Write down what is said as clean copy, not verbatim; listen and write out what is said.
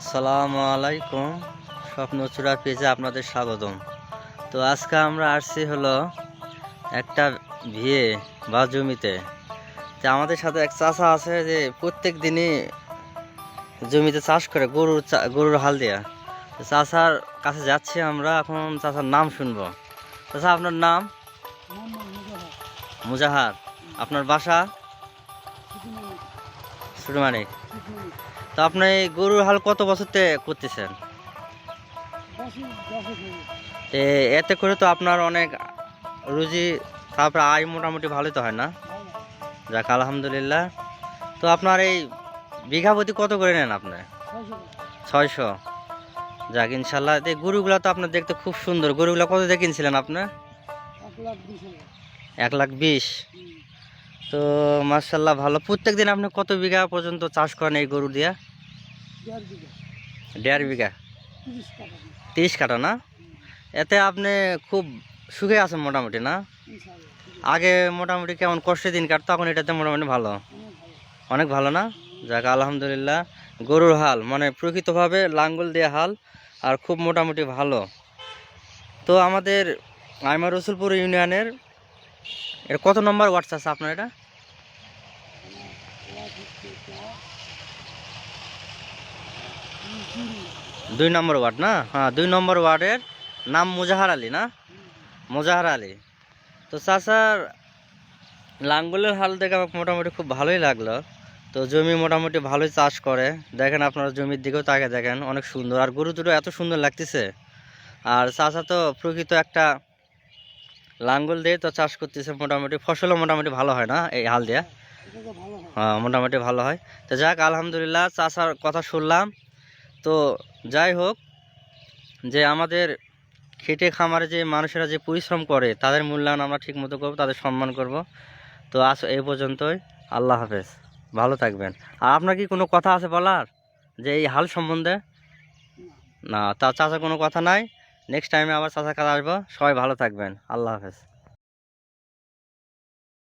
আসসালামু আলাইকুম। স্বপ্নচূড়া পেজে আপনাদের স্বাগতম। তো আজকে আমরা আসছি হলো একটা বিয়ে বা জমিতে। তো আমাদের সাথে এক চাচা আছে যে প্রত্যেক দিনই জমিতে চাষ করে গরুর হাল দিয়া। তো চাচার কাছে যাচ্ছি আমরা, এখন চাচার নাম শুনবো। চাচা, আপনার নাম? মুজাহার। আপনার বাসা? সুরমানিক। তো আপনি এই গরুর হাল কত বছর থেকে করতেছেন? এতে করে তো আপনার অনেক রুজি, তারপরে আয় মোটামুটি ভালোই তো হয় না? যাক, আলহামদুলিল্লাহ। তো আপনার এই বিঘা প্রতি কত করে নেন আপনি? 600। যাক, ইনশাল্লাহ। এই গরুগুলা তো আপনার দেখতে খুব সুন্দর। গরুগুলা কত দিয়ে কিনছিলেন আপনি? 1,20,000। তো মার্শাল্লাহ, ভালো। প্রত্যেক দিন আপনি কত বিঘা পর্যন্ত চাষ করেন এই গরু দিয়া? 1.5 বিঘা। 30 কাঠা না? এতে আপনি খুব সুখে আছেন মোটামুটি, না? আগে মোটামুটি কেমন কষ্টের দিন কাটতো, এখন এটাতে মোটামুটি ভালো, অনেক ভালো, না? যাক, আলহামদুলিল্লাহ। গরুর হাল মানে প্রকৃতভাবে লাঙ্গল দিয়ে হাল, আর খুব মোটামুটি ভালো। তো আমাদের আইমা রসুলপুর ইউনিয়নের এর কত নম্বর ওয়ার্ড আছে আপনার? এটা 2 নম্বর ওয়ার্ড, না? হ্যাঁ, 2 নম্বর ওয়ার্ডের নাম মুজাহার আলী, না? মুজাহার আলী। তো চাচার লাঙ্গলের হাল দেখে আমার মোটামুটি খুব ভালোই লাগলো। তো জমি মোটামুটি ভালোই চাষ করে। দেখেন, আপনারা জমির দিকেও তাকে দেখেন, অনেক সুন্দর। আর গরু দুটো এত সুন্দর লাগতেছে। আর চাচা তো প্রকৃত একটা লাঙ্গল দিয়ে তো চাষ করতেছে, মোটামুটি ফসলও মোটামুটি ভালো হয়, না এই হাল দিয়ে? হ্যাঁ, মোটামুটি ভালো হয়। তো যাক, আলহামদুলিল্লাহ, চাচার কথা শুনলাম। তো যাই হোক, যে আমাদের খেটে খামারে যে মানুষেরা যে পরিশ্রম করে, তাদের মূল্যায়ন আমরা ঠিক মতো করবো, তাদের সম্মান করব। তো আজ এই পর্যন্তই। আল্লাহ হাফেজ, ভালো থাকবেন। আর আপনার কি কোনো কথা আছে বলার যে এই হাল সম্বন্ধে? না, তা চাচা কোনো কথা নাই। নেক্সট টাইমে আবার চাচার কাছে আসবো। সবাই ভালো থাকবেন। আল্লাহ হাফেজ।